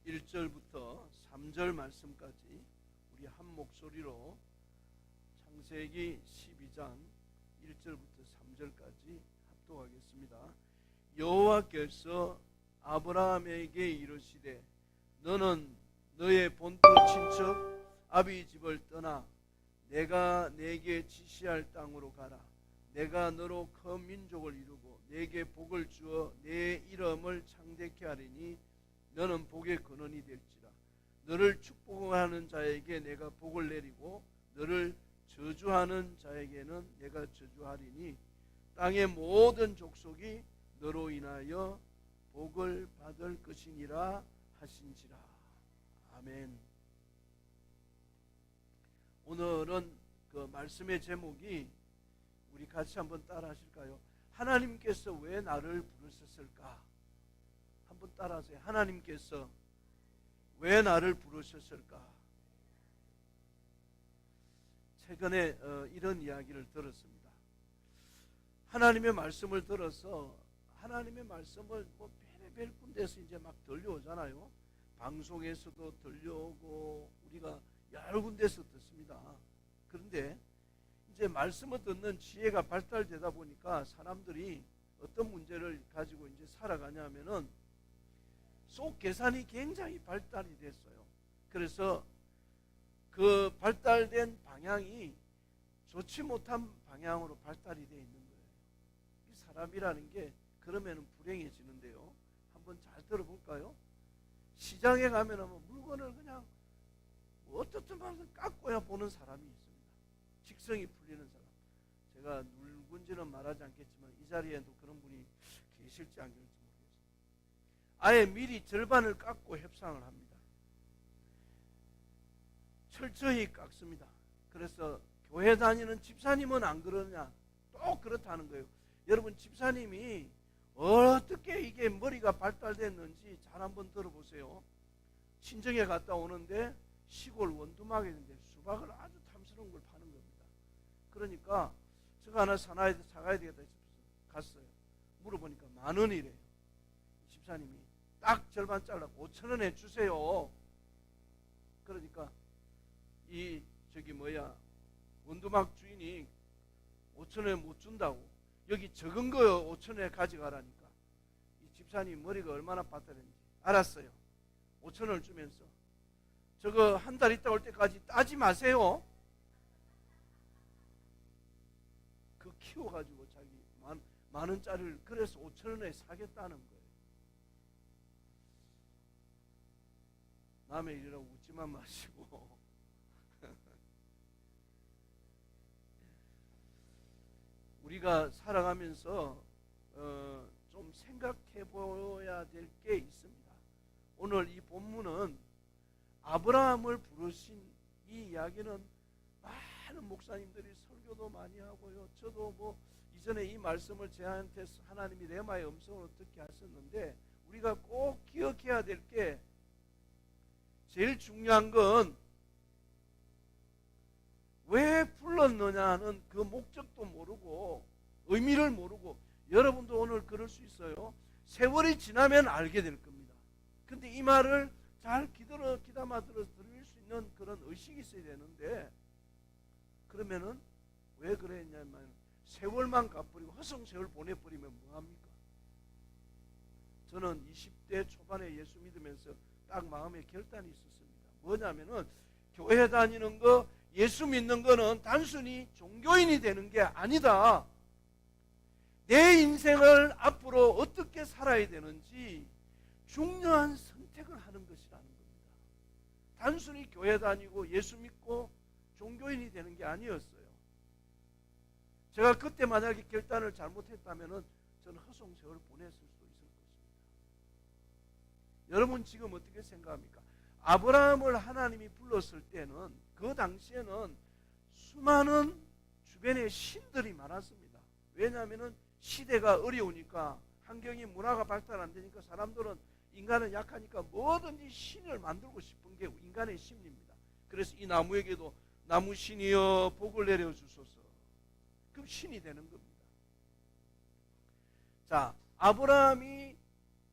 1절부터 3절 말씀까지 우리 한 목소리로 창세기 12장 1절부터 3절까지 합독하겠습니다. 여호와께서 아브라함에게 이르시되 너는 너의 본토 친척 아비 집을 떠나 내가 내게 지시할 땅으로 가라. 내가 너로 큰 민족을 이루고 내게 복을 주어 내 이름을 창대케 하리니 너는 복의 근원이 될지라. 너를 축복하는 자에게 내가 복을 내리고 너를 저주하는 자에게는 내가 저주하리니 땅의 모든 족속이 너로 인하여 복을 받을 것이니라 하신지라. 아멘. 오늘은 그 말씀의 제목이 우리 같이 한번 따라 하실까요? 하나님께서 왜 나를 부르셨을까? 한번 따라하세요. 하나님께서 왜 나를 부르셨을까? 최근에 이런 이야기를 들었습니다. 하나님의 말씀을 들어서 하나님의 말씀을 별의별 군데서 이제 막 들려오잖아요. 방송에서도 들려오고 우리가 여러 군데서 듣습니다. 그런데 이제 말씀을 듣는 지혜가 발달되다 보니까 사람들이 어떤 문제를 가지고 이제 살아가냐면은 속 계산이 굉장히 발달이 됐어요. 그래서 그 발달된 방향이 좋지 못한 방향으로 발달이 되어 있는 거예요. 이 사람이라는 게 그러면 불행해지는데요. 한번 잘 들어볼까요? 시장에 가면 물건을 그냥 어떻든 말든 깎고야 보는 사람이 있습니다. 직성이 풀리는 사람. 제가 누군지는 말하지 않겠지만 이 자리에도 그런 분이 계실지 안 계실지 모르겠어요. 아예 미리 절반을 깎고 협상을 합니다. 철저히 깎습니다. 그래서 교회 다니는 집사님은 안 그러냐? 또 그렇다는 거예요. 여러분, 집사님이 어떻게 이게 머리가 발달됐는지 잘 한번 들어보세요. 친정에 갔다 오는데 시골 원두막에 있는데 수박을 아주 탐스러운 걸 파는 겁니다. 그러니까 저거 하나 사가야 되겠다 싶어서 갔어요. 물어보니까 10,000원이래요. 집사님이 딱 절반 잘라고 5,000원에 주세요. 그러니까 이 원두막 주인이 5,000원에 못 준다고, 여기 적은 거 5,000원에 가져가라니까 이 집사님 머리가 얼마나 발달했는지 알았어요. 5,000원을 주면서 저거 한 달 있다 올 때까지 따지 마세요. 그 키워가지고 자기 10,000원짜리를 그래서 5,000원에 사겠다는 거예요. 남의 일이라고 웃지만 마시고 우리가 살아가면서 좀 생각해 보아야 될 게 있습니다. 오늘 이 본문은 아브라함을 부르신 이 이야기는 많은 목사님들이 설교도 많이 하고요. 저도 이전에 이 말씀을 저한테 하나님이 레마의 음성으로 듣게 하셨는데 우리가 꼭 기억해야 될 게 제일 중요한 건 왜 불렀느냐는 그 목적도 모르고 의미를 모르고, 여러분도 오늘 그럴 수 있어요. 세월이 지나면 알게 될 겁니다. 근데 이 말을 잘 귀담아 들어서 들을 수 있는 그런 의식이 있어야 되는데, 그러면은 왜 그랬냐면 세월만 가버리고 허송세월 보내버리면 뭐합니까? 저는 20대 초반에 예수 믿으면서 딱 마음에 결단이 있었습니다. 뭐냐면은 교회 다니는 거, 예수 믿는 거는 단순히 종교인이 되는 게 아니다. 내 인생을 앞으로 어떻게 살아야 되는지 중요한 선택을 하는 것이라는 겁니다. 단순히 교회 다니고 예수 믿고 종교인이 되는 게 아니었어요. 제가 그때 만약에 결단을 잘못했다면 저는 허송세월을 보냈을 수도 있을 것입니다. 여러분 지금 어떻게 생각합니까? 아브라함을 하나님이 불렀을 때는 그 당시에는 수많은 주변에 신들이 많았습니다. 왜냐하면 시대가 어려우니까, 환경이 문화가 발달 안 되니까 사람들은, 인간은 약하니까 뭐든지 신을 만들고 싶은 게 인간의 심리입니다. 그래서 이 나무에게도 나무 신이여 복을 내려주소서. 그럼 신이 되는 겁니다. 자, 아브라함이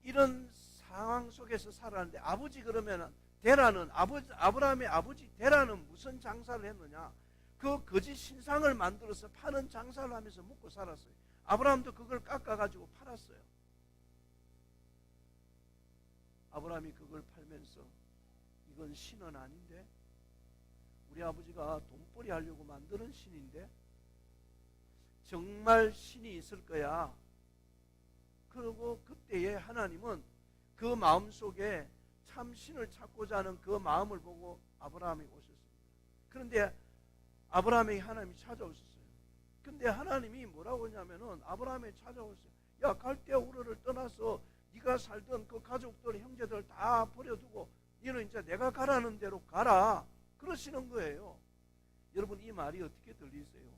이런 상황 속에서 살았는데 아버지 그러면은 데라는 아브라함의 아버지 데라는 무슨 장사를 했느냐? 그 거짓 신상을 만들어서 파는 장사를 하면서 먹고 살았어요. 아브라함도 그걸 깎아가지고 팔았어요. 아브라함이 그걸 팔면서 이건 신은 아닌데, 우리 아버지가 돈벌이 하려고 만드는 신인데 정말 신이 있을 거야. 그리고 그때에 하나님은 그 마음속에 참 신을 찾고자 하는 그 마음을 보고 아브라함이 오셨습니다. 그런데 아브라함에게 하나님이 찾아오셨어요. 근데 하나님이 뭐라고 하냐면은 아브라함에게 찾아오셨어요. 야, 갈대아 우르를 떠나서 네가 살던 그 가족들, 형제들 다 버려두고 너는 이제 내가 가라는 대로 가라. 그러시는 거예요. 여러분, 이 말이 어떻게 들리세요?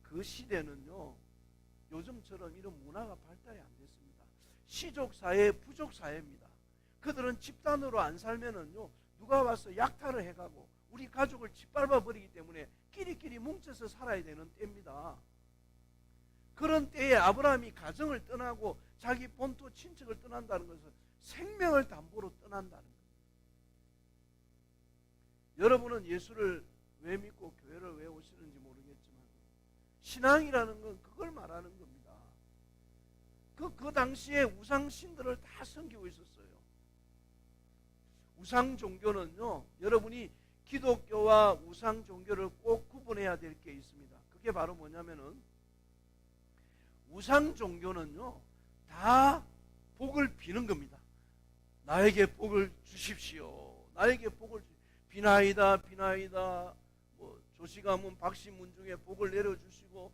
그 시대는요, 요즘처럼 이런 문화가 발달이 안 됐습니다. 시족사회, 부족사회입니다. 그들은 집단으로 안 살면은요, 누가 와서 약탈을 해가고 우리 가족을 짓밟아 버리기 때문에 끼리끼리 뭉쳐서 살아야 되는 때입니다. 그런 때에 아브라함이 가정을 떠나고 자기 본토 친척을 떠난다는 것은 생명을 담보로 떠난다는 겁니다. 여러분은 예수를 왜 믿고 교회를 왜 오시는지 모르겠지만 신앙이라는 건 그걸 말하는 겁니다. 그 당시에 우상신들을 다 섬기고 있었어요. 우상 종교는요, 여러분이 기독교와 우상 종교를 꼭 구분해야 될 게 있습니다. 그게 바로 뭐냐면은 우상 종교는요, 다 복을 비는 겁니다. 나에게 복을 주십시오. 나에게 복을 비나이다, 비나이다. 뭐 조씨 가문 박씨 문중에 복을 내려주시고,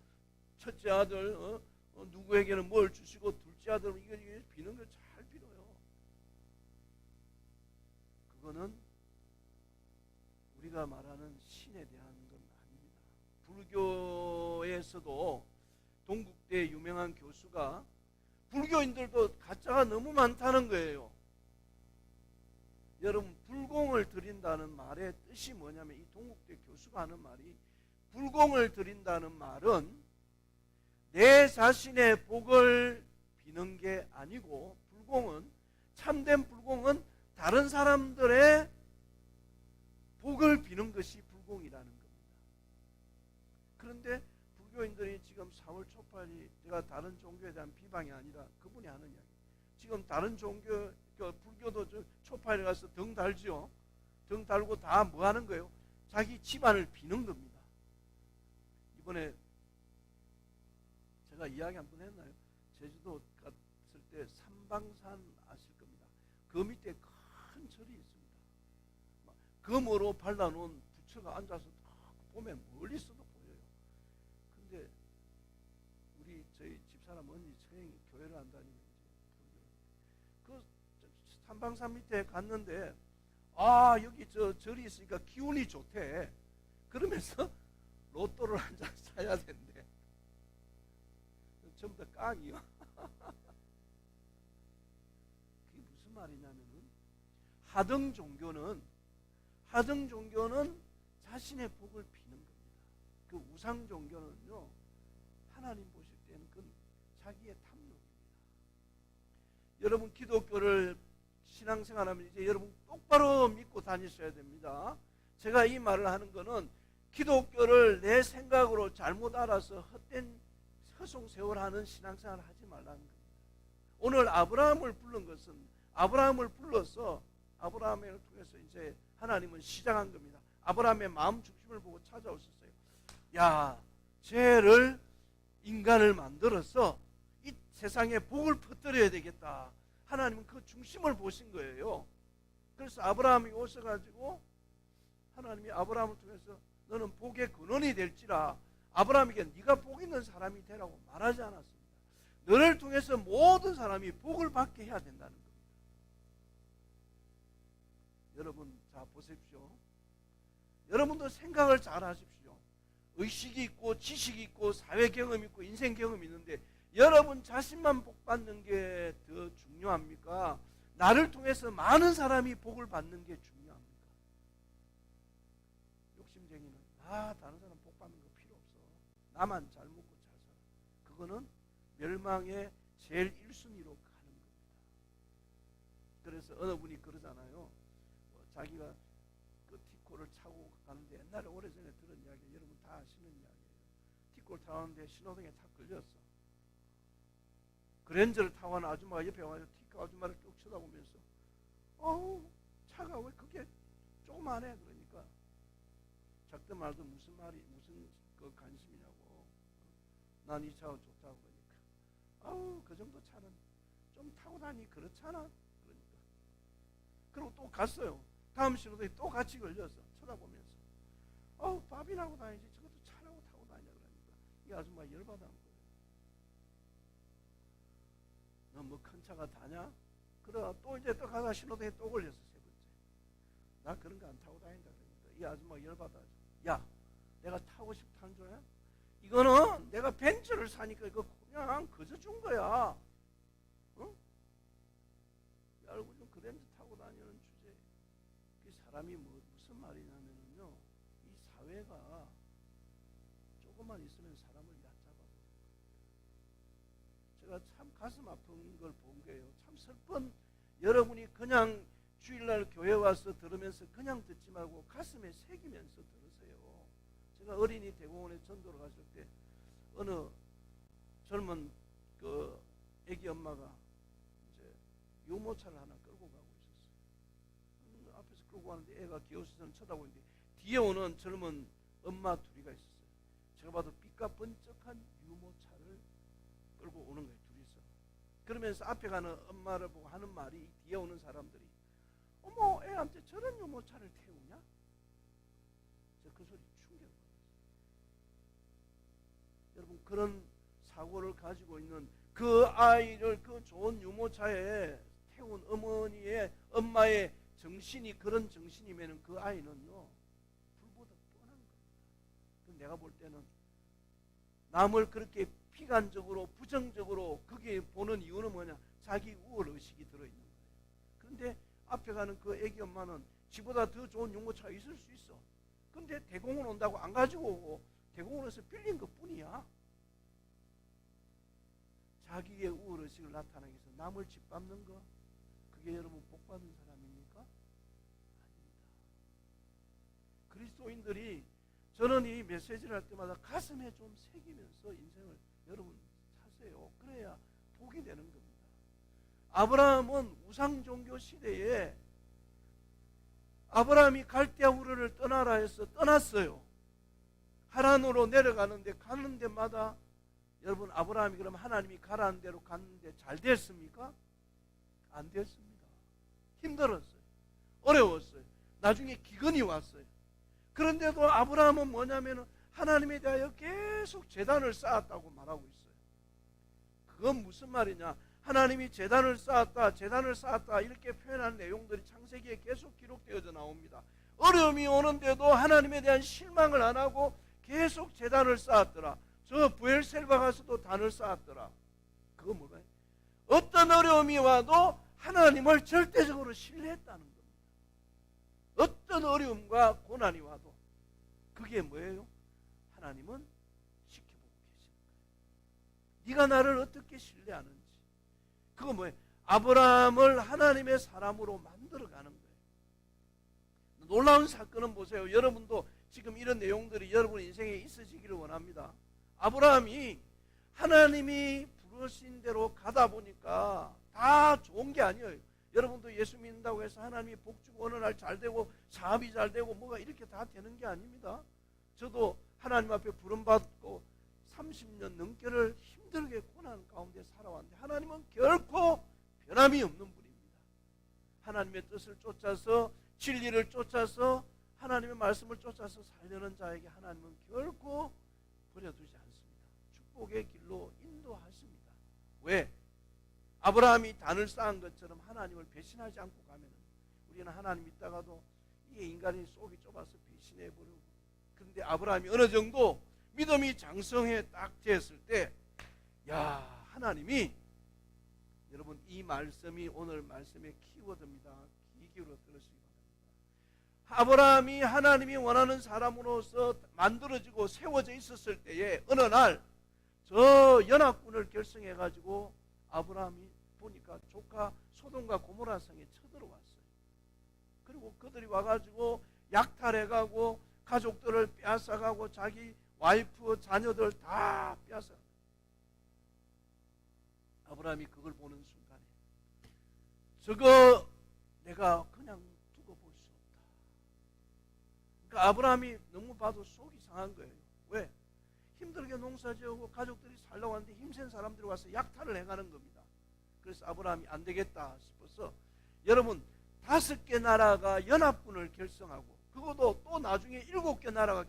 첫째 아들 누구에게는 뭘 주시고, 둘째 아들 이게 비는 걸 잘 빌어요. 그거는 우리가 말하는 신에 대한 건 아닙니다. 불교에서도 동국대 유명한 교수가 불교인들도 가짜가 너무 많다는 거예요. 여러분, 불공을 드린다는 말의 뜻이 뭐냐면, 이 동국대 교수가 하는 말이, 불공을 드린다는 말은 내 자신의 복을 비는 게 아니고, 불공은, 참된 불공은 다른 사람들의 복을 비는 것이 불공이라는 겁니다. 그런데 불교인들이 지금 4월 초팔이, 제가 다른 종교에 대한 비방이 아니라 그분이 하는 이야기, 지금 다른 종교, 불교도 초파일에 가서 등 달지요. 등 달고 다 뭐 하는 거예요? 자기 집안을 비는 겁니다. 이번에 제가 이야기 한 번 했나요? 제주도 갔을 때 삼방산 아실 겁니다. 그 밑에 큰 절이 있습니다. 금으로 발라놓은 부처가 앉아서 보면 멀리서도 보여요. 근데 저희 집사람 언니 처형이 교회를 안 다니는 그 삼방산 밑에 갔는데, 아, 여기 절이 있으니까 기운이 좋대. 그러면서 로또를 한 장 사야 된대. 전부 다 깡이요. 그게 무슨 말이냐면은, 하등 종교는 자신의 복을 비는 겁니다. 그 우상 종교는요, 하나님 보실 때는 그건 자기의 탐욕입니다. 여러분, 기독교를 신앙생활하면 이제 여러분 똑바로 믿고 다니셔야 됩니다. 제가 이 말을 하는 거는 기독교를 내 생각으로 잘못 알아서 헛된 허송세월하는 신앙생활을 하지 말라는 겁니다. 오늘 아브라함을 부른 것은, 아브라함을 불러서 아브라함을 통해서 이제 하나님은 시작한 겁니다. 아브라함의 마음 중심을 보고 찾아오셨어요. 야, 죄를, 인간을 만들어서 이 세상에 복을 퍼뜨려야 되겠다. 하나님은 그 중심을 보신 거예요. 그래서 아브라함이 오셔가지고 하나님이 아브라함을 통해서 너는 복의 근원이 될지라, 아브라함에게 네가 복 있는 사람이 되라고 말하지 않았습니다. 너를 통해서 모든 사람이 복을 받게 해야 된다는 겁니다. 여러분, 자 보십시오. 여러분도 생각을 잘 하십시오. 의식이 있고 지식이 있고 사회 경험이 있고 인생 경험이 있는데, 여러분 자신만 복 받는 게 더 중요합니까? 나를 통해서 많은 사람이 복을 받는 게 중요합니까? 욕심쟁이는 다른 사람 복 받는 거 필요 없어. 나만 잘 먹고 잘 살아. 그거는 멸망의 제일 1순위로 가는 겁니다. 그래서 어느 분이 그러잖아요. 자기가 그 티코를 차고 가는데, 옛날에 오래전에 들은 이야기, 여러분 다 아시는 이야기예요. 티코를 타는데 신호등에 탁 걸렸어. 그랜저를 타고 가는 아줌마가 옆에 와서 티코 아줌마를 쭉 쳐다보면서, 어우, 차가 왜 그게 조그만해? 그러니까 작든 말든 무슨 그 관심이냐고. 난 이 차가 좋다고. 그러니까 아우, 그 정도 차는 좀 타고 다니 그렇잖아. 그러니까 그리고 또 갔어요. 다음 신호등에 또 같이 걸려서 쳐다보면서, 어우, 밥이라고 다니지 저것도 차라고 타고 다니냐. 그러니까 이 아줌마 열받아 한 거예요. 너 뭐 큰 차가 다냐? 그러다 또 이제 또 가다 신호등에 또 걸렸어. 세 번째. 나 그런 거 안 타고 다닌다. 그러니까 이 아줌마 열받아. 야, 내가 타고 싶다는 줄 알아? 이거는 내가 벤츠를 사니까 이거 그냥 거저 준 거야. 응? 알고 좀 그랜저 타고 다니는 주제. 그 사람이 무슨 말이냐면요, 이 사회가 조금만 있으면 사람을 얕잡아. 제가 참 가슴 아픈 걸 본 거예요. 참 슬픈. 여러분이 그냥 주일날 교회 와서 들으면서 그냥 듣지 말고 가슴에 새기면서 들으세요. 제가 어린이 대공원에 전도를 갔을 때 어느 젊은 그 애기 엄마가 이제 유모차를 하나 끌고 가고 있었어요. 앞에서 끌고 가는데 애가 귀여워서 저는 쳐다보고 있는데 뒤에 오는 젊은 엄마 둘이가 있었어요. 제가 봐도 삐까번쩍한 유모차를 끌고 오는 거예요. 둘이서. 그러면서 앞에 가는 엄마를 보고 하는 말이, 뒤에 오는 사람들이, 어머, 애한테 저런 유모차를 태우냐? 제가 그 소리 충격받았어요. 여러분, 그런 사고를 가지고 있는 그 아이를 그 좋은 유모차에 태운 어머니의, 엄마의 정신이 그런 정신이면 그 아이는요, 불보다 뻔한 겁니다. 내가 볼 때는 남을 그렇게 비관적으로 부정적으로 그게 보는 이유는 뭐냐? 자기 우월의식이 들어있는 거예요. 그런데 앞에 가는 그 애기 엄마는 지보다 더 좋은 유모차가 있을 수 있어. 근데 대공원 온다고 안 가지고 오고 대공원에서 빌린 것 뿐이야. 자기의 우월의식을 나타내기 위해서 남을 짓밟는 거, 그게 여러분 복받은 사람입니까? 아닙니다. 그리스도인들이, 저는 이 메시지를 할 때마다 가슴에 좀 새기면서 인생을 여러분 사세요. 그래야 복이 되는 겁니다. 아브라함은 우상종교 시대에 아브라함이 갈대아 우르를 떠나라 해서 떠났어요. 하란으로 내려가는데 가는 데마다 여러분, 아브라함이 그럼 하나님이 가라는 대로 갔는데 잘 됐습니까? 안 됐습니다. 힘들었어요. 어려웠어요. 나중에 기근이 왔어요. 그런데도 아브라함은 뭐냐면 하나님에 대하여 계속 제단을 쌓았다고 말하고 있어요. 그건 무슨 말이냐? 하나님이 제단을 쌓았다 이렇게 표현하는 내용들이 창세기에 계속 기록되어져 나옵니다. 어려움이 오는데도 하나님에 대한 실망을 안 하고 계속 제단을 쌓았더라. 저 부엘셀바 가서도 단을 쌓았더라. 그거 뭐가요? 어떤 어려움이 와도 하나님을 절대적으로 신뢰했다는 겁니다. 어떤 어려움과 고난이 와도 그게 뭐예요? 하나님은 지켜보고 계시는 거예요. 네가 나를 어떻게 신뢰하는지. 그거 뭐예요? 아브라함을 하나님의 사람으로 만들어가는 거예요. 놀라운 사건은 보세요. 여러분도 지금 이런 내용들이 여러분 인생에 있으시기를 원합니다. 아브라함이 하나님이 부르신 대로 가다 보니까 다 좋은 게 아니에요. 여러분도 예수 믿는다고 해서 하나님이 복 주고 어느 날 잘 되고 사업이 잘 되고 뭐가 이렇게 다 되는 게 아닙니다. 저도 하나님 앞에 부름받고 30년 넘게를 힘들게 고난 가운데 살아왔는데 하나님은 결코 변함이 없는 분입니다. 하나님의 뜻을 쫓아서 진리를 쫓아서 하나님의 말씀을 쫓아서 살려는 자에게 하나님은 결코 버려두지 않습니다. 축복의 길로 인도하십니다. 왜? 아브라함이 단을 쌓은 것처럼 하나님을 배신하지 않고 가면 우리는 하나님 있다가도 이게 인간이 속이 좁아서 배신해버리고, 그런데 아브라함이 어느 정도 믿음이 장성해 딱 됐을 때, 야, 하나님이, 여러분 이 말씀이 오늘 말씀의 키워드입니다. 귀 기울여 들으시기 바랍니다. 아브라함이 하나님이 원하는 사람으로서 만들어지고 세워져 있었을 때에 어느 날 저 연합군을 결성해 가지고 아브라함이 보니까 조카 소돔과 고모라 성에 쳐들어왔어요. 그리고 그들이 와가지고 약탈해가고 가족들을 빼앗아가고 자기 와이프 자녀들 다 빼앗아. 아브라함이 그걸 보는 순간에 저거 내가 그냥 두고 볼 수 없다. 그러니까 아브라함이 너무 봐도 속이 상한 거예요. 왜? 힘들게 농사지어고 가족들이 살려고 하는데 힘센 사람들이 와서 약탈을 해가는 겁니다. 그래서 아브라함이 안 되겠다 싶어서, 여러분 5개 나라가 연합군을 결성하고, 그것도 또 나중에 7개 나라가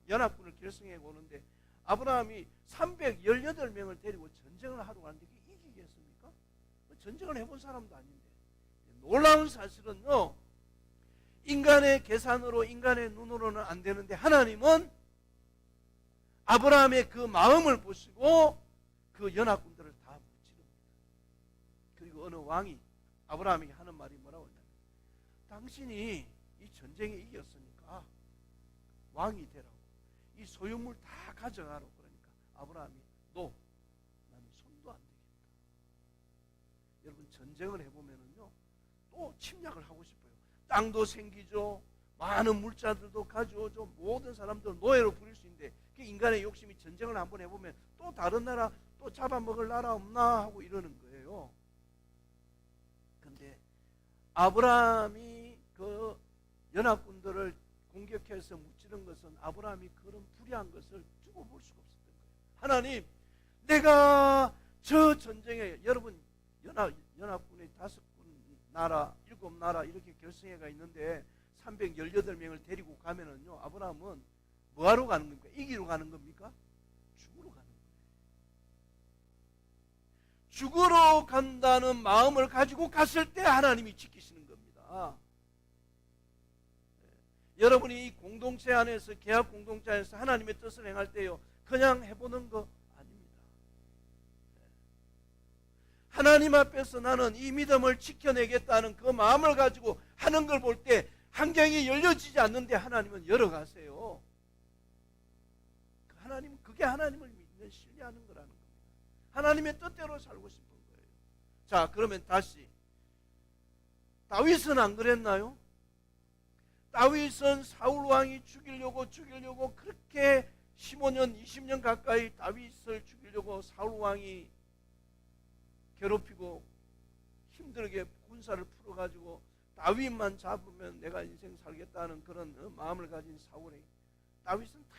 연합군을 결성해 오는데, 아브라함이 318명을 데리고 전쟁을 하러 가는데 그게 이기겠습니까? 전쟁을 해본 사람도 아닌데. 놀라운 사실은요, 인간의 계산으로, 인간의 눈으로는 안 되는데 하나님은 아브라함의 그 마음을 보시고 그 연합군들을 다 무찌릅니다. 그리고 어느 왕이 아브라함에게 하는 말이 뭐라고 하냐면, 당신이 이 전쟁에 이겼으니까 왕이 되라고, 이 소유물 다 가져가라고. 그러니까 아브라함이 나는 손도 안 되겠다. 여러분 전쟁을 해보면은요 또 침략을 하고 싶어요. 땅도 생기죠, 많은 물자들도 가져오죠, 모든 사람들 노예로 부릴 수 있는데, 인간의 욕심이 전쟁을 한번 해보면 또 다른 나라 또 잡아먹을 나라 없나 하고 이러는 거예요. 근데 아브라함이 그 연합군들을 공격해서 무찌른 것은 아브라함이 그런 불의한 것을 두고 볼 수가 없었던 거예요. 하나님, 내가 저 전쟁에, 여러분 연합군의 5군 나라, 7나라 이렇게 결성해가 있는데 318명을 데리고 가면은요, 아브라함은 뭐하러 가는 겁니까? 이기러 가는 겁니까? 죽으러 가는 거예요. 죽으러 간다는 마음을 가지고 갔을 때 하나님이 지키시는 겁니다. 여러분이 이 공동체 안에서, 계약 공동체 안에서 하나님의 뜻을 행할 때요, 그냥 해보는 거 아닙니다. 하나님 앞에서 나는 이 믿음을 지켜내겠다는 그 마음을 가지고 하는 걸 볼 때 환경이 열려지지 않는데 하나님은 열어가세요. 그게 하나님을 믿는, 신뢰하는 거라는 겁니다. 하나님의 뜻대로 살고 싶은 거예요. 자, 그러면 다시, 다윗은 안 그랬나요? 다윗은 사울 왕이 죽이려고 그렇게 15년 20년 가까이 다윗을 죽이려고 사울 왕이 괴롭히고 힘들게 군사를 풀어가지고 다윗만 잡으면 내가 인생 살겠다는 그런 마음을 가진 사울에게 다윗은 다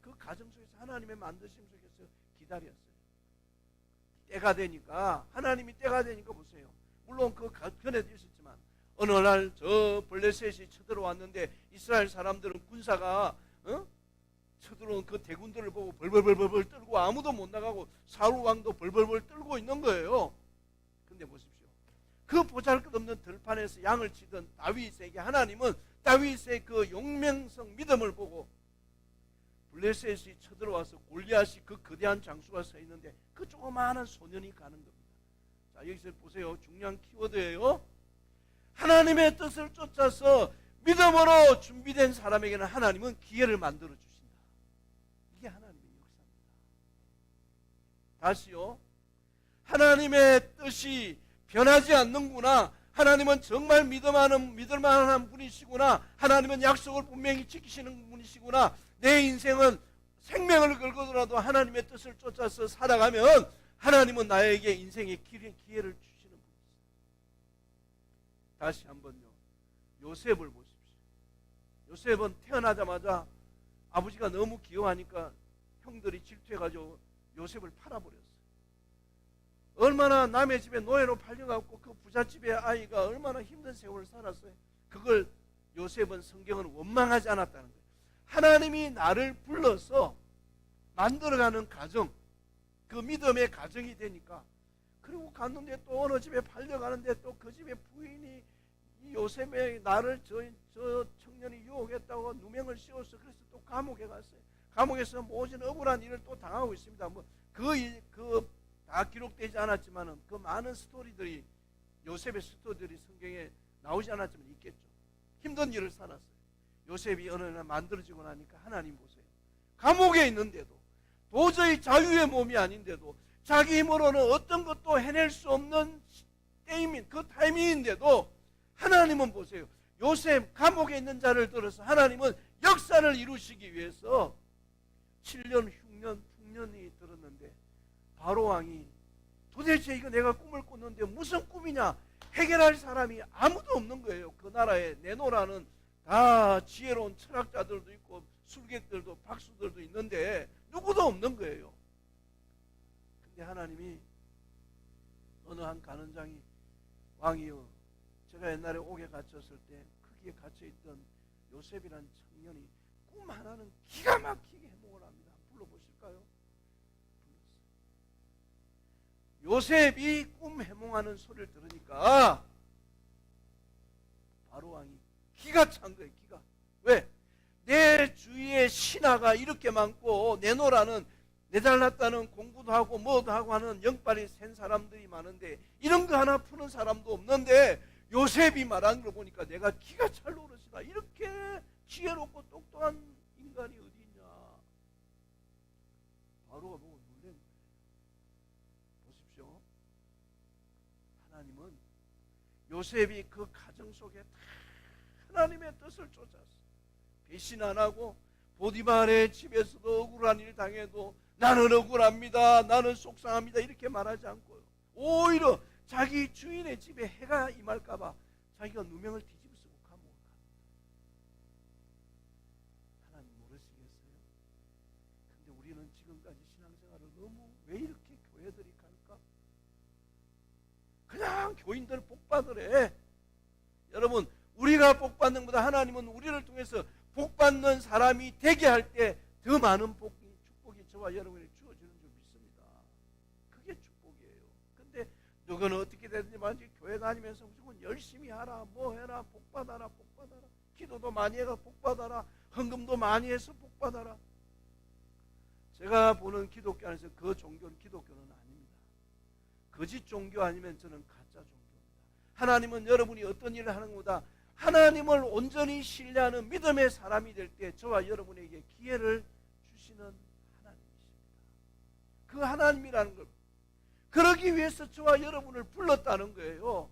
그 가정 속에서 하나님의 만드심 속에서 기다렸어요. 때가 되니까, 하나님이 때가 되니까 보세요. 물론 그 전에도 있었지만 어느 날 저 블레셋이 쳐들어왔는데 이스라엘 사람들은 군사가 쳐들어온 그 대군들을 보고 벌벌벌벌 떨고 아무도 못 나가고 사울 왕도 벌벌벌 떨고 있는 거예요. 근데 보십시오. 그 보잘것없는 들판에서 양을 치던 다윗에게 하나님은 다윗의 그 용맹성 믿음을 보고 블레셋이 쳐들어와서 골리앗이 그 거대한 장수가 서 있는데 그 조그마한 소년이 가는 겁니다. 자, 여기서 보세요. 중요한 키워드예요. 하나님의 뜻을 쫓아서 믿음으로 준비된 사람에게는 하나님은 기회를 만들어 주신다. 이게 하나님의 역사입니다. 다시요. 하나님의 뜻이 변하지 않는구나. 하나님은 정말 믿을만한 분이시구나. 하나님은 약속을 분명히 지키시는 분이시구나. 내 인생은 생명을 걸고더라도 하나님의 뜻을 쫓아서 살아가면 하나님은 나에게 인생의 기회를 주시는 분이시다. 다시 한번요. 요셉을 보십시오. 요셉은 태어나자마자 아버지가 너무 귀여워하니까 형들이 질투해가지고 요셉을 팔아버렸어요. 얼마나 남의 집에 노예로 팔려갖고 그 부잣집의 아이가 얼마나 힘든 세월을 살았어요. 그걸 요셉은, 성경은 원망하지 않았다는 거예요. 하나님이 나를 불러서 만들어가는 가정, 그 믿음의 가정이 되니까, 그리고 갔는데 또 어느 집에 팔려가는데 또 그 집의 부인이 이 요셉의 나를 저 청년이 유혹했다고 누명을 씌웠어. 그래서 또 감옥에 갔어요. 감옥에서 모진 억울한 일을 또 당하고 있습니다. 다 기록되지 않았지만은 그 많은 스토리들이, 요셉의 스토리들이 성경에 나오지 않았지만 있겠죠. 힘든 일을 살았어요. 요셉이 어느 날 만들어지고 나니까 하나님 보세요. 감옥에 있는데도, 도저히 자유의 몸이 아닌데도, 자기 힘으로는 어떤 것도 해낼 수 없는 때이민 그 타이밍인데도 하나님은 보세요. 요셉 감옥에 있는 자를 들어서 하나님은 역사를 이루시기 위해서 7년 흉년 풍년이 들었는데 바로 왕이 도대체 이거 내가 꿈을 꿨는데 무슨 꿈이냐 해결할 사람이 아무도 없는 거예요. 그 나라에 내노라는 다 지혜로운 철학자들도 있고 술객들도 박수들도 있는데 누구도 없는 거예요. 근데 하나님이 어느 한 가는장이 왕이여 제가 옛날에 옥에 갇혔을 때 거기에 갇혀있던 요셉이라는 청년이 꿈 하나는 기가 막히게 해몽을 합니다. 불러보실까요? 요셉이 꿈 해몽하는 소리를 들으니까 바로 왕이 기가 찬 거예요. 기가. 왜? 내 주위에 신하가 이렇게 많고 내노라는 내달랐다는 공부도 하고 뭐도 하고 하는 영빨이 센 사람들이 많은데 이런 거 하나 푸는 사람도 없는데 요셉이 말하는 걸 보니까 내가 기가 찰 노릇이다. 이렇게 지혜롭고 똑똑한 인간이 어디 있냐. 바로가 보고 놀란 거예요. 보십시오. 하나님은 요셉이 그 가정 속에 다 하나님의 뜻을 쫓았어. 배신 안 하고 보디발의 집에서도 억울한 일 당해도 나는 억울합니다. 나는 속상합니다. 이렇게 말하지 않고요. 오히려 자기 주인의 집에 해가 임할까봐 자기가 누명을 뒤집어쓰고 감옥을 갑니다. 하나님 모르시겠어요? 근데 우리는 지금까지 신앙생활을 너무 왜 이렇게 교회들이 갈까? 그냥 교인들 복받으래. 여러분 우리가 복받는 것보다 하나님은 우리를 통해서 복받는 사람이 되게 할 때 더 많은 축복이 저와 여러분에게 주어지는 줄 믿습니다. 그게 축복이에요. 근데 누구는 어떻게 되든지 말든지 교회 다니면서 무조건 열심히 하라, 뭐 해라, 복받아라, 복받아라. 기도도 많이 해가 복받아라. 헌금도 많이 해서 복받아라. 제가 보는 기독교 안에서 그 종교는 기독교는 아닙니다. 거짓 종교 아니면 저는 가짜 종교입니다. 하나님은 여러분이 어떤 일을 하는 것보다 하나님을 온전히 신뢰하는 믿음의 사람이 될 때 저와 여러분에게 기회를 주시는 하나님이십니다. 그 하나님이라는 걸 그러기 위해서 저와 여러분을 불렀다는 거예요.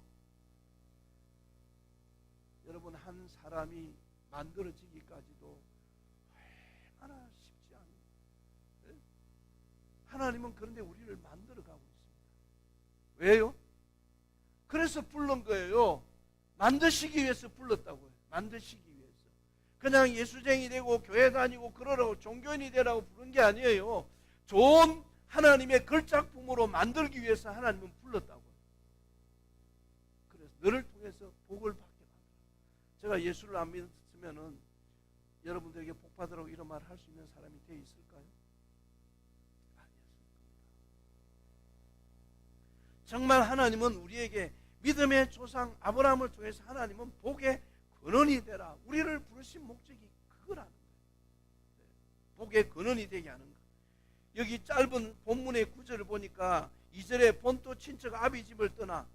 여러분 한 사람이 만들어지기까지도 얼마나 쉽지 않아요. 하나님은 그런데 우리를 만들어가고 있습니다. 왜요? 그래서 부른 거예요. 만드시기 위해서 불렀다고요. 만드시기 위해서. 그냥 예수쟁이 되고 교회 다니고 그러라고 종교인이 되라고 부른 게 아니에요. 좋은 하나님의 걸작품으로 만들기 위해서 하나님은 불렀다고요. 그래서 너를 통해서 복을 받게 만들어. 제가 예수를 안 믿으면은 여러분들에게 복 받으라고 이런 말을 할 수 있는 사람이 되어 있을까요? 아니었을 겁니다. 정말 하나님은 우리에게 믿음의 조상 아브라함을 통해서 하나님은 복의 근원이 되라. 우리를 부르신 목적이 그거라는 거예요. 복의 근원이 되게 하는 거예요. 여기 짧은 본문의 구절을 보니까 2절에 본토 친척 아비 집을 떠나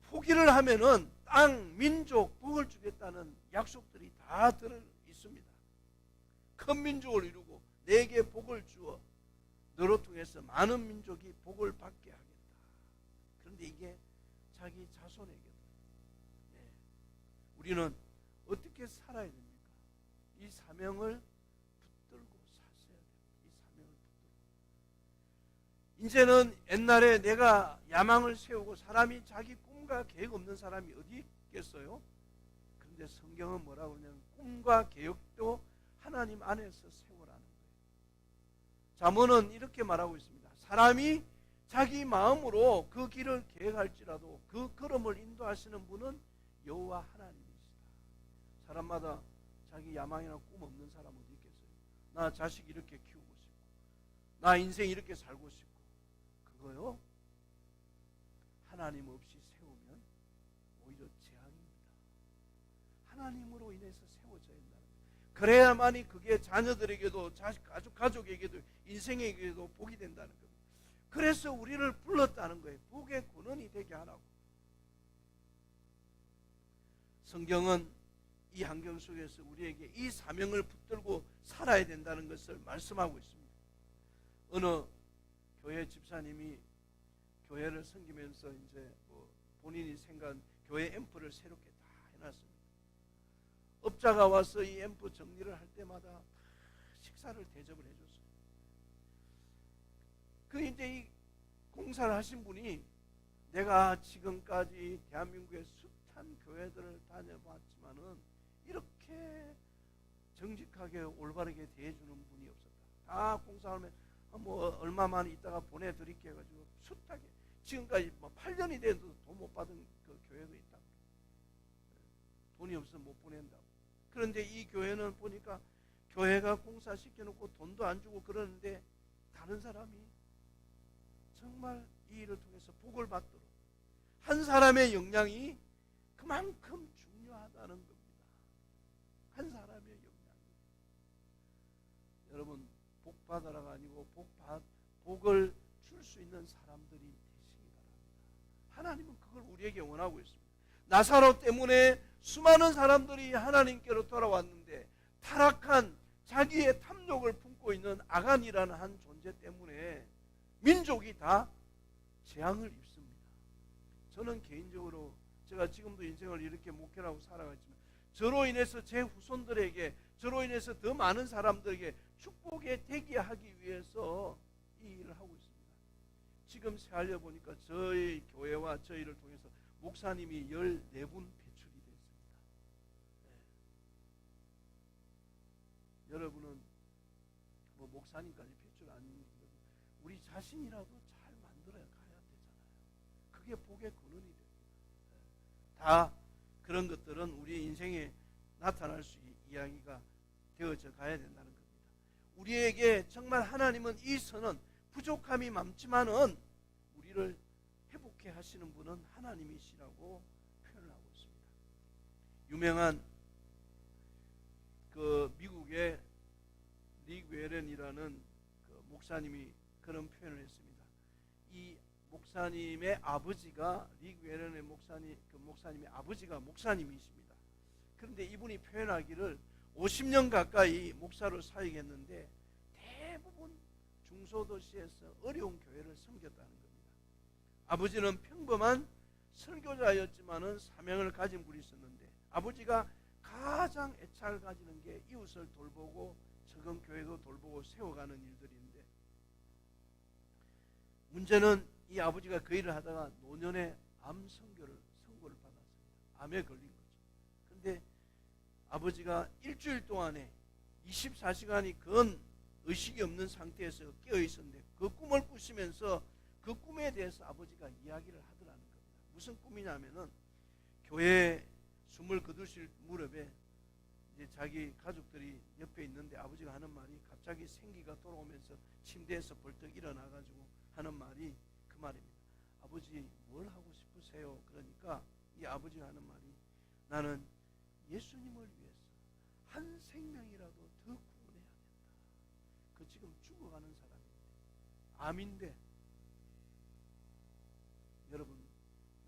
포기를 하면은 땅, 민족, 복을 주겠다는 약속들이 다 들어 있습니다. 큰 민족을 이루고 내게 복을 주어 너로 통해서 많은 민족이 복을 받게 하겠다. 그런데 이게 자기 자손에게도. 네. 우리는 어떻게 살아야 됩니까? 이 사명을 붙들고 사셔야 됩니다. 이 사명을 붙들고. 이제는 옛날에 내가 야망을 세우고 사람이 자기 꿈과 계획 없는 사람이 어디 있겠어요? 그런데 성경은 뭐라고 하냐면 꿈과 계획도 하나님 안에서 세우라는 거예요. 잠언은 이렇게 말하고 있습니다. 사람이 자기 마음으로 그 길을 계획할지라도 그 걸음을 인도하시는 분은 여호와 하나님이시다. 사람마다 자기 야망이나 꿈 없는 사람 어디 있겠어요? 나 자식 이렇게 키우고 싶고 나 인생 이렇게 살고 싶고 그거요? 하나님 없이 세우면 오히려 재앙입니다. 하나님으로 인해서 세워져야 한다는 거예요. 그래야만이 그게 자녀들에게도 가족에게도 인생에게도 복이 된다는 겁니다. 그래서 우리를 불렀다는 거예요. 복의 근원이 되게 하라고. 성경은 이 환경 속에서 우리에게 이 사명을 붙들고 살아야 된다는 것을 말씀하고 있습니다. 어느 교회 집사님이 교회를 섬기면서 이제 뭐 본인이 생각한 교회 앰프를 새롭게 다 해놨습니다. 업자가 와서 이 앰프 정리를 할 때마다 식사를 대접을 해줬어요. 그 이제 이 공사를 하신 분이 내가 지금까지 대한민국의 숱한 교회들을 다녀봤지만은 이렇게 정직하게 올바르게 대해주는 분이 없었다. 다 공사하면 뭐 얼마만 있다가 보내드릴게 해가지고 숱하게 지금까지 뭐 8년이 돼도 돈 못 받은 그 교회도 있다고. 돈이 없으면 못 보낸다고. 그런데 이 교회는 보니까 교회가 공사시켜놓고 돈도 안 주고 그러는데 다른 사람이 정말 이 일을 통해서 복을 받도록 한 사람의 역량이 그만큼 중요하다는 겁니다. 한 사람의 역량이. 여러분 복 받아라가 아니고 복을 줄 수 있는 사람들이 되시기 바랍니다. 하나님은 그걸 우리에게 원하고 있습니다. 나사로 때문에 수많은 사람들이 하나님께로 돌아왔는데 타락한 자기의 탐욕을 품고 있는 아간이라는 한 존재 때문에 민족이 다 재앙을 입습니다. 저는 개인적으로 제가 지금도 인생을 이렇게 목회하고 살아가지만 저로 인해서 제 후손들에게 저로 인해서 더 많은 사람들에게 축복에 대기하기 위해서 이 일을 하고 있습니다. 지금 새알려 보니까 저희 교회와 저희를 통해서 목사님이 14분 배출이 됐습니다. 네. 여러분은 뭐 목사님까지 배출 아닙니다. 우리 자신이라도 잘 만들어야 가야 되잖아요. 그게 복의 근원이 됩니다. 다 그런 것들은 우리 인생에 나타날 수 이야기가 되어져 가야 된다는 겁니다. 우리에게 정말 하나님은 이 선은 부족함이 많지만은 우리를 회복해 하시는 분은 하나님이시라고 표현을 하고 있습니다. 유명한 그 미국의 릭 웨런이라는 그 목사님이 그런 표현을 했습니다. 이 목사님의 아버지가 릭 웨런의 목사님의 아버지가 목사님이십니다. 그런데 이분이 표현하기를 50년 가까이 목사로 사역했는데 대부분 중소도시에서 어려운 교회를 섬겼다는 겁니다. 아버지는 평범한 설교자였지만은 사명을 가진 분이 있었는데 아버지가 가장 애착을 가지는 게 이웃을 돌보고 적은 교회도 돌보고 세워가는 일들인데 문제는 이 아버지가 그 일을 하다가 노년에 암 선고를 받았습니다. 암에 걸린 거죠. 그런데 아버지가 일주일 동안에 24시간이 건 의식이 없는 상태에서 깨어 있었는데 그 꿈을 꾸시면서 그 꿈에 대해서 아버지가 이야기를 하더라는 겁니다. 무슨 꿈이냐면은 교회에 숨을 거두실 무렵에 이제 자기 가족들이 옆에 있는데 아버지가 하는 말이 갑자기 생기가 돌아오면서 침대에서 벌떡 일어나가지고 하는 말이 그 말입니다. 아버지 뭘 하고 싶으세요? 그러니까 이 아버지가 하는 말이 나는 예수님을 위해서 한 생명이라도 더 구원해야 된다. 그 지금 죽어가는 사람인데 암인데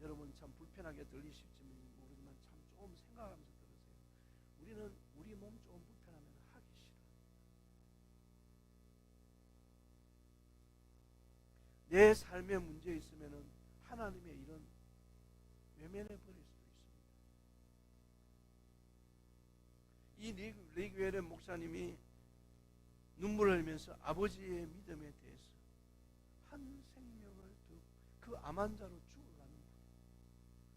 여러분 참 불편하게 들리실지 모르지만 참 좀 생각하면서 들으세요. 우리는 우리 몸 좀 불편하면 하기 싫어. 내 삶에 문제 있으면은 하나님의 일은 외면해 버릴 수도 있습니다. 이 릭 웨런 목사님이 눈물을 흘리면서 아버지의 믿음에 대해서 한 생명을 더 그 암 환자로 죽어가는 분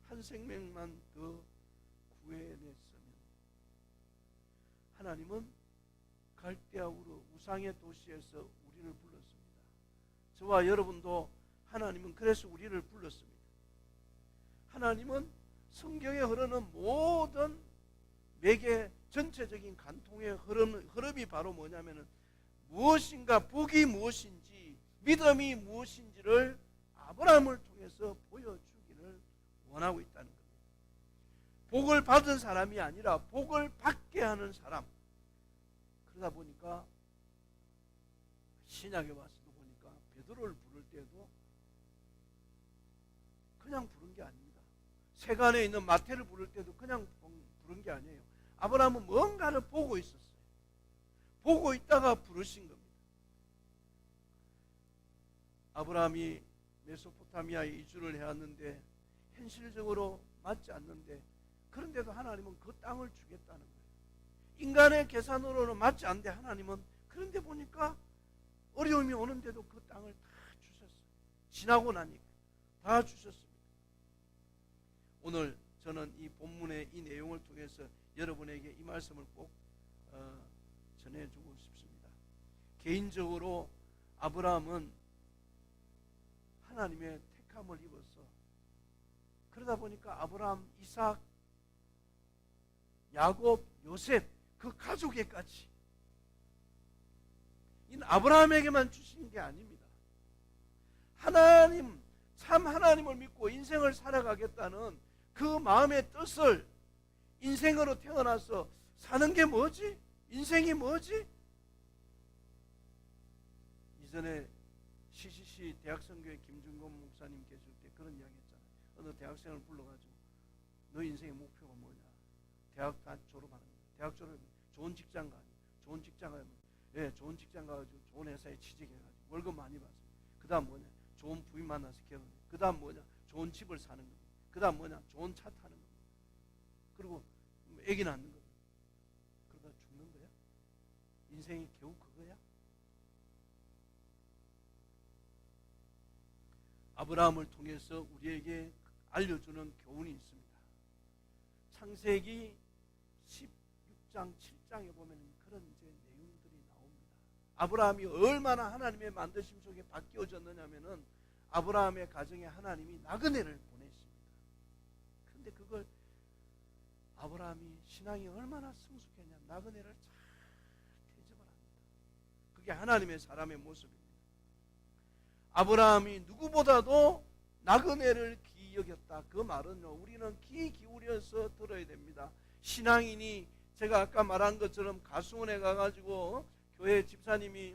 한 생명만 더 구해냈으면 하나님은 갈대아우르 우상의 도시에서 우리를 불렀습니다. 저와 여러분도 하나님은 그래서 우리를 불렀습니다. 하나님은 성경에 흐르는 모든 매개 전체적인 간통의 흐름이 바로 뭐냐면은 무엇인가 복이 무엇인지 믿음이 무엇인지를 아브라함을 통해서 보여주기를 원하고 있다는 겁니다. 복을 받은 사람이 아니라 복을 받게 하는 사람. 그러다 보니까 신약에 와서도 보니까 베드로를 부를 때도 그냥 부른 게 아닙니다. 세간에 있는 마태를 부를 때도 그냥 부른 게 아니에요. 아브라함은 뭔가를 보고 있었어요. 보고 있다가 부르신 겁니다. 아브라함이 메소포타미아에 이주를 해왔는데 현실적으로 맞지 않는데, 그런데도 하나님은 그 땅을 주겠다는 거예요. 인간의 계산으로는 맞지 않는데 하나님은, 그런데 보니까 어려움이 오는데도 그 땅을 다 주셨어요. 지나고 나니까 다 주셨습니다. 오늘 저는 이 본문의 이 내용을 통해서 여러분에게 이 말씀을 꼭 전해주고 싶습니다. 개인적으로 아브라함은 하나님의 택함을 입어서, 그러다 보니까 아브라함, 이삭, 야곱, 요셉, 그 가족에까지, 이 아브라함에게만 주신 게 아닙니다. 하나님, 참 하나님을 믿고 인생을 살아가겠다는 그 마음의 뜻을, 인생으로 태어나서 사는 게 뭐지? 인생이 뭐지? 이전에 CCC 대학선교회 김준건 목사님 계실 때 그런 이야기 했잖아요. 어느 대학생을 불러가지고 너 인생의 목표가 뭐냐? 대학 다 졸업하는 거야. 대학 졸업하면 좋은 직장 가니, 좋은 직장 가면, 예, 좋은 직장 가가지고 좋은 회사에 취직해가지고 월급 많이 받아. 그 다음 뭐냐? 좋은 부인 만나서 결혼해. 그 다음 뭐냐? 좋은 집을 사는 거. 그 다음 뭐냐? 좋은 차 타는 거. 그리고 애기 낳는 거. 그러다 죽는 거야? 인생이 겨우 그거야? 아브라함을 통해서 우리에게 알려주는 교훈이 있습니다. 창세기 16장, 7장에 보면 그런 이제 내용들이 나옵니다. 아브라함이 얼마나 하나님의 만드심 속에 바뀌어졌느냐면은, 아브라함의 가정에 하나님이 나그네를 보내십니다. 그런데 그걸 아브라함이 신앙이 얼마나 성숙했냐, 나그네를 잘 대접을 합니다. 그게 하나님의 사람의 모습입니다. 아브라함이 누구보다도 나그네를 귀히 여겼다. 그 말은요, 우리는 귀 기울여서 들어야 됩니다. 신앙인이, 제가 아까 말한 것처럼 가수원에 가가지고 교회 집사님이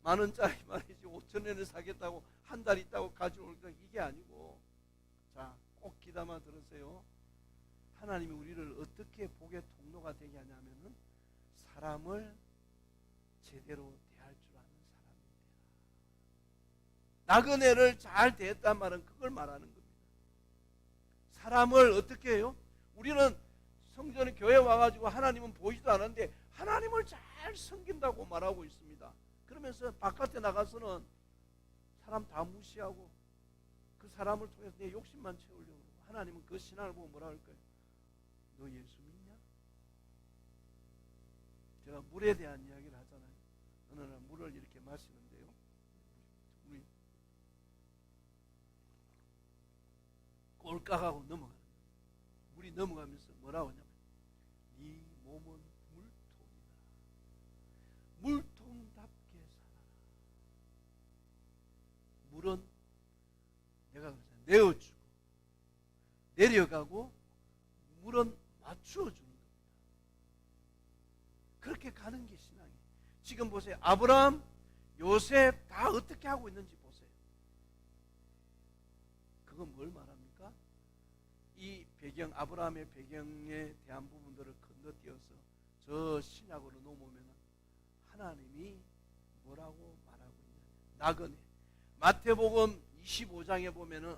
만원짜리 말이지 5,000원을 사겠다고 한 달 있다고 가져올 거, 이게 아니고, 자, 꼭 귀담아 들으세요. 하나님이 우리를 어떻게 복의 통로가 되게 하냐면은, 사람을 제대로 대할 줄 아는 사람이 되라. 나그네를 잘 대했단 말은 그걸 말하는 겁니다. 사람을 어떻게 해요? 우리는 성전에 교회 와가지고 하나님은 보이지도 않았는데 하나님을 잘 섬긴다고 말하고 있습니다. 그러면서 바깥에 나가서는 사람 다 무시하고 그 사람을 통해서 내 욕심만 채우려고 하고, 하나님은 그 신앙을 보고 뭐라 할까요? 너 예수 믿냐? 제가 물에 대한 이야기를 하잖아요. 어느 날 물을 이렇게 마시는데요, 물이 꼴깍하고 넘어가는 거예요. 물이 넘어가면서 뭐라고 하냐면, 네 몸은 물통이다. 물통답게 살아라. 물은 내가 내어주고 내려가고, 물은 맞추어주는 겁니다. 그렇게 가는 게 신앙이에요. 지금 보세요. 아브라함, 요셉 다 어떻게 하고 있는지 보세요. 그건 뭘 말합니까? 이 배경, 아브라함의 배경에 대한 부분들을 건너뛰어서 저 신약으로 넘어오면 하나님이 뭐라고 말하고 있냐, 나그네. 마태복음 25장에 보면은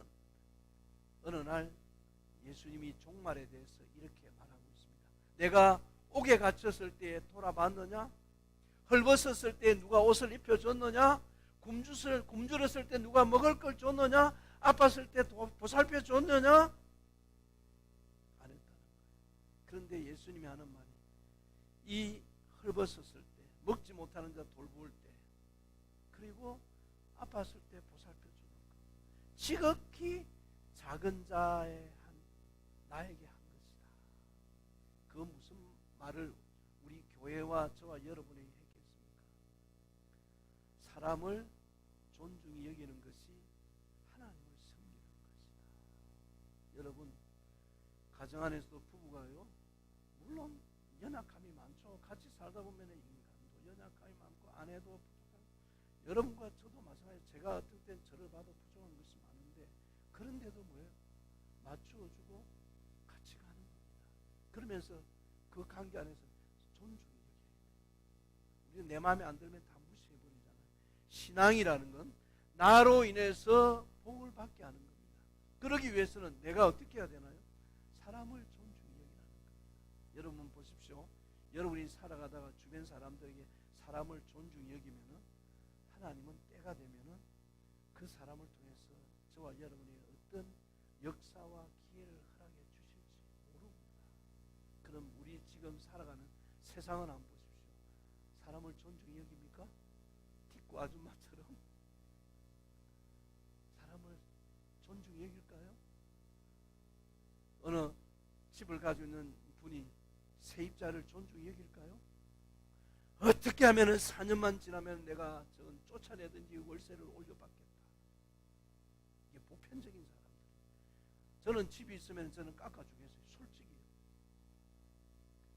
어느 날 예수님이 종말에 대해서 이렇게 말하고 있습니다. 내가 옥에 갇혔을 때 돌아봤느냐? 헐벗었을 때 누가 옷을 입혀줬느냐? 굶주렸을 때 누가 먹을 걸 줬느냐? 아팠을 때 보살펴 줬느냐? 안 했다는 거예요. 그런데 예수님이 하는 말이, 이 헐벗었을 때, 먹지 못하는 자 돌볼 때, 그리고 아팠을 때 보살펴 주는 것, 지극히 작은 자의 나에게 한 것이다. 그 무슨 말을 우리 교회와 저와 여러분에게 했겠습니까? 사람을 존중히 여기는 것이 하나님을 섬기는 것이다. 여러분, 가정 안에서도 부부가요, 물론 연약함이 많죠. 같이 살다 보면 인간도 연약함이 많고 아내도 부족하고, 여러분과 저도 마찬가지예요. 제가 어떨 땐 저를 봐도 부족한 것이 많은데, 그런데도 뭐예요? 맞추어주고 같이 가는 겁니다. 그러면서 그 관계 안에서 존중이 여겨야 돼요. 우리는 내 마음에 안 들면 다 무시해버리잖아요. 신앙이라는 건 나로 인해서 복을 받게 하는 겁니다. 그러기 위해서는 내가 어떻게 해야 되나요? 사람을 존중히 여기라는 겁니다. 여러분 보십시오. 여러분이 살아가다가 주변 사람들에게 사람을 존중히 여기면은 하나님은 때가 되면은 그 사람을 통해서 저와 여러분이 어떤 역사와 기회를 허락해 주실지 모릅니다. 그럼 우리 지금 살아가는 세상은 한번 보십시오. 사람을 존중히 여깁니까? 틱고 아줌마처럼 사람을 존중히 여길까요? 어느 집을 가지고 있는 분이 세입자를 존중히 여길까요? 어떻게 하면 4년만 지나면 내가 저건 쫓아내든지 월세를 올려받겠다. 이게 보편적인 사람들. 저는 집이 있으면 저는 깎아주겠어요. 솔직히.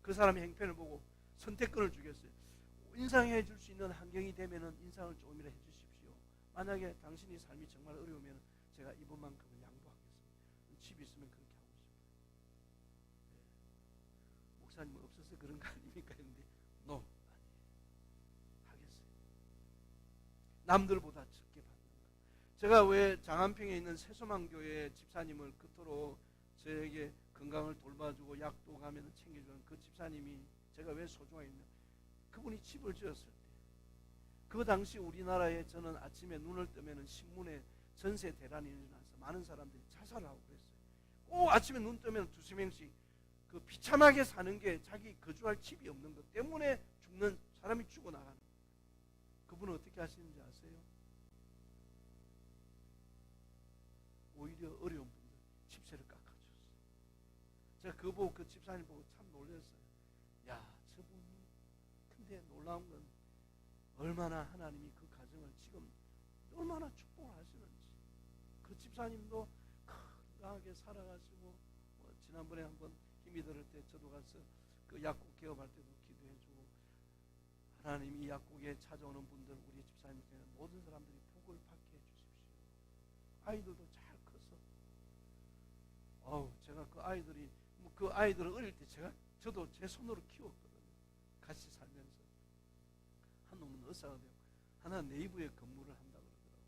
그 사람의 행편을 보고 선택권을 주겠어요. 인상해 줄 수 있는 환경이 되면 인상을 조금이라 해주십시오. 만약에 당신이 삶이 정말 어려우면 제가 이번만큼은 양보하겠습니다. 집이 있으면 그렇게 하고 싶어요. 네. 목사님은 없어서 그런 거 아닙니까? 했는데 no. 하겠어요. 남들보다 적게 받는 거. 제가 왜 장안평에 있는 새소망교회 집사님을 그토록 저에게 건강을 돌봐주고 약도 가면 챙겨주는 그 집사님이 제가 왜 소중하겠냐? 그분이 집을 지었을 때 그 당시 우리나라에 저는 아침에 눈을 뜨면 신문에 전세 대란이 일어나서 많은 사람들이 자살을 하고 그랬어요. 꼭 아침에 눈 뜨면 두세 명씩 그 비참하게 사는 게 자기 거주할 집이 없는 것 때문에 죽는 사람이 죽어나가는 거예요. 그분은 어떻게 하시는지 아세요? 오히려 어려운 분들 집세를 깎아줬어요. 제가 그거 보고 그 집사님 보고 참 놀랐어요. 야, 저분이 근데 놀라운 건 얼마나 하나님이 그 가정을 지금 얼마나 축복을 하시는지. 그 집사님도 건강하게 살아가시고 지난번에 한번 힘이 들을 때 저도 가서 그 약국 개업할 때도 기도해주고 하나님이 약국에 찾아오는 분들 우리 집사님께 모든 사람들이 복을 받게 해주십시오. 아이들도 잘 커서 제가 그 아이들이 그 아이들을 어릴 때 저도 제 손으로 키웠거든요. 같이 살면서 한 놈은 의사가 되고 하나 네이버에 근무를 한다 그러더라고요.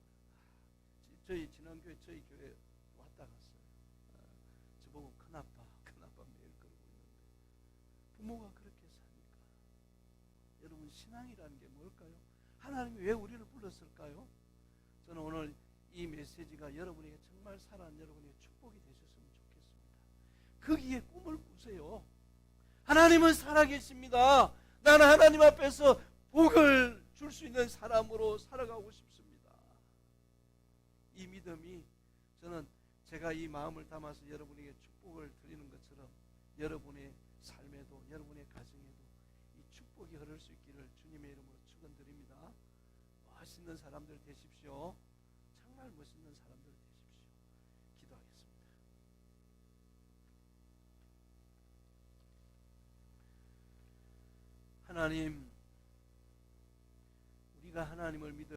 저희 지난 교회 저희 교회 왔다 갔어요. 저보고 큰아빠 매일 그러고 있는데 부모가 그렇게 사니까 여러분 신앙이라는 게 뭘까요? 하나님이 왜 우리를 불렀을까요? 저는 오늘 이 메시지가 여러분에게 정말 살아난 여러분에게 축복이 되셨으면 좋겠습니다. 거기에 꿈을 꾸세요. 하나님은 살아계십니다. 나는 하나님 앞에서 복을 줄 수 있는 사람으로 살아가고 싶습니다. 이 믿음이 저는 제가 이 마음을 담아서 여러분에게 축복을 드리는 것처럼 여러분의 삶에도 여러분의 가정에도 이 축복이 흐를 수 있기를 주님의 이름으로 축원드립니다. 멋있는 사람들 되십시오. 정말 멋있는 사람들 되십시오. 기도하겠습니다. 하나님, 우리가 하나님을 믿어